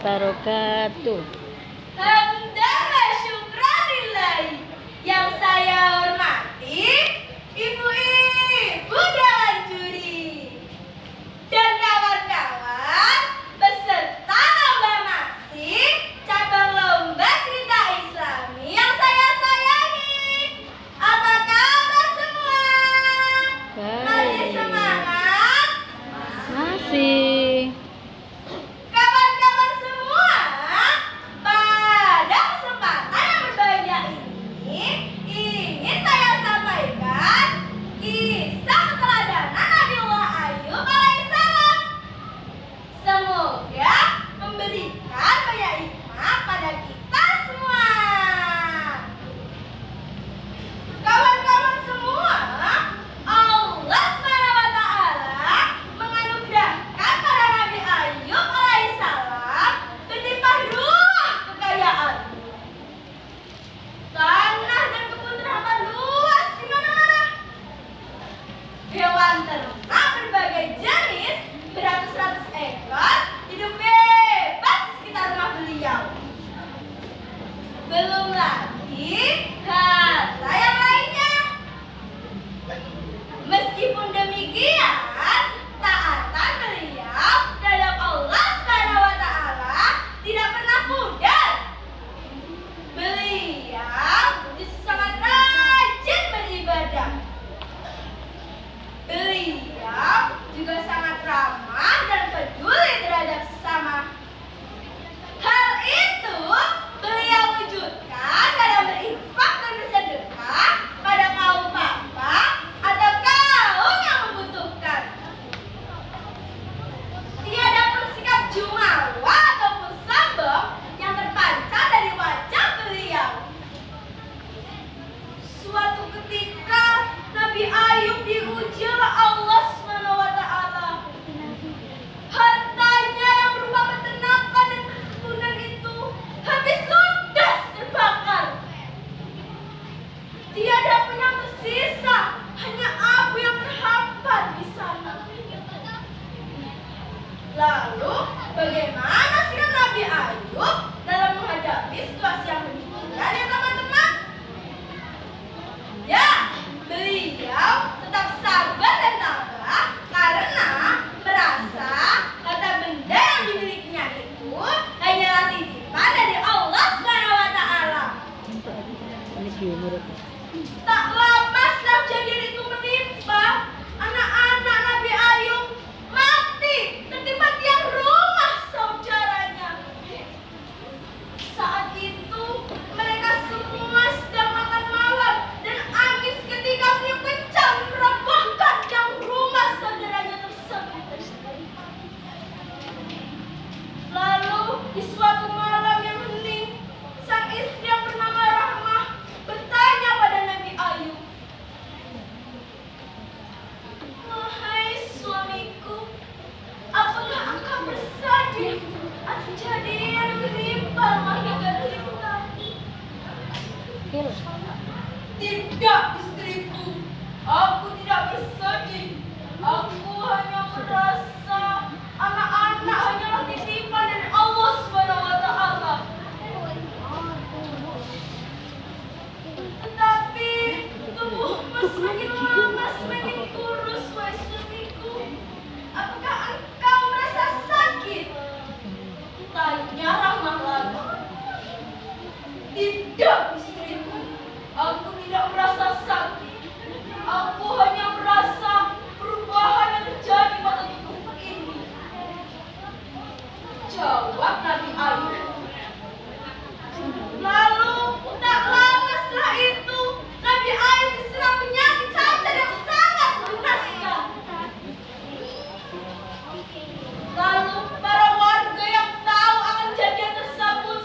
wabarakatuh. Hamdan wa syukranillahi. Yang saya hormati ibu-ibu Dewan Juri dan kawan-kawan peserta lomba masing cabang lomba cerita Islami yang saya sayangi. Apa kabar semua? Masih semangat? Masih. Kawan-kawan semua, pada kesempatan yang berbahagia ini ingin saya sampaikan kisah keteladanan Nabiullah Ayub alaihissalam. Semoga memberikan banyak hikmah pada kita semua. Kawan-kawan semua, Allah SWT menganugerahkan para Nabi Ayub alaihissalam berlimpah ruah kekayaan. Tanah dan kebun terdapat luas di mana-mana. Hewan ternak berbagai jenis beratus-ratus ekor hidup bebas di sekitar rumah beliau. Belum lagi harta yang lainnya. Meskipun demikian, taatan beliau terhadap Allah SWT tidak pernah pudar. Beliau justru sangat rajin beribadah. Beliau juga sangat ramah dan peduli terhadap sesama. Hal itu beliau wujudkan dalam berinfak dan bersedekah pada kaum papa atau kaum yang membutuhkan. Tiada pun sikap jumawa ataupun sombong yang terpancar dari wajah beliau. Suatu ketika Nabi Ayub diuji oleh Allah SWT. Hartanya yang berupa peternakan dan perkebunan itu habis ludes terbakar. Tiada pun yang tersisa, hanya abu yang terhampar di sana. Lalu, bagaimana sikap Nabi Ayub dalam menghadapi situasi yang demikian ya teman-teman? Ya, beliau tetap sabar dan tabah karena merasa harta benda yang dimilikinya itu hanyalah titipan dari Allah SWT. Ini diumur. Tak lama setelah kejadian itu menimpa, anak-anak Nabi Ayub mati tertimpa tiang rumah saudaranya. Saat itu mereka semua sedang makan malam dan angin seketika meniup kencang merobohkan tiang rumah saudaranya tersebut. Lalu di suatu malam yang hening, sang istri yang bernama Rahmah bertanya pada Nabi Ayub, "Wahai suamiku, apakah engkau bersedih atas kejadian yang menimpa rumah tangga kita?" "Tidak, istriku, aku tidak bersedih. Aku hanya merasa anak-anak hanyalah titipan dari Allah SWT. Tetapi tubuhmu semakin lama semakin kurus, wahai suamiku. Apakah engkau merasa sakit?" Tanya Rahmah lagi. "Tidak, istriku, aku tidak merasa sakit. Aku hanya merasa perubahan yang terjadi pada tubuhku ini," jawab Nabi Ayub. Lalu tak lama setelah itu Nabi Ayub diserang penyakit cacar yang sangat mengenaskan. Lalu para warga yang tahu akan kejadian tersebut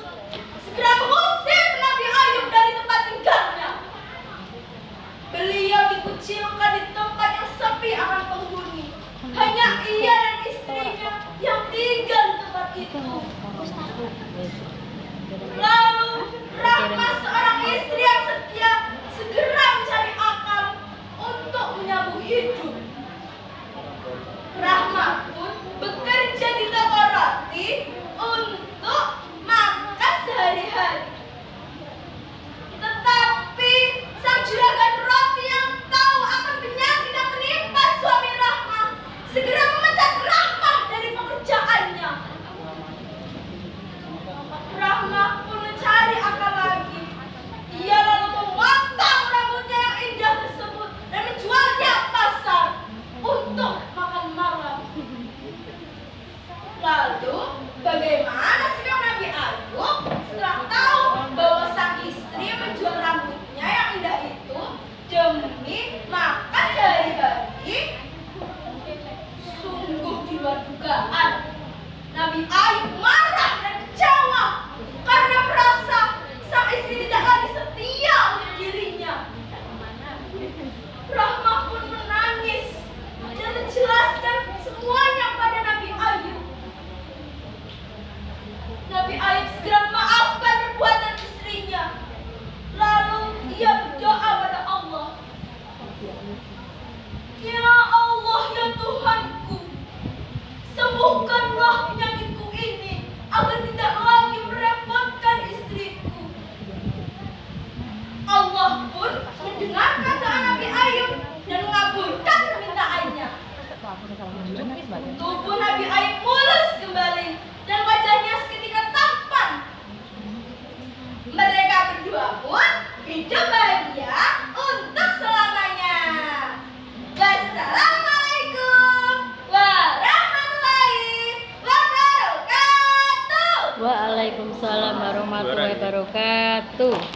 segera mengusir Nabi Ayub dari tempat tinggalnya. Beliau dikucilkan di tempat yang sepi akan penghuni. Hanya ia dan istrinya yang tinggal di tempat itu. Lalu Rahmah, seorang istri yang setia, segera mencari akal untuk menyambung hidup. Rahmah pun bekerja di toko roti untuk Nabi Ayub segera memaafkan perbuatan istrinya. Lalu ia berdoa pada Allah. Ya Allah, ya Tuhanku, sembuhkanlah penyakitku ini agar tidak lagi merepotkan istriku. Allah pun mendengarkan doa Nabi Ayub dan mengabulkan permintaannya. Tubuh Nabi Ayub mulus kembali dan wajahnya seketika tampan. Mereka berdua pun hidup bahagia untuk selamanya. Wassalamualaikum warahmatullahi wabarakatuh. Waalaikumsalam warahmatullahi wabarakatuh.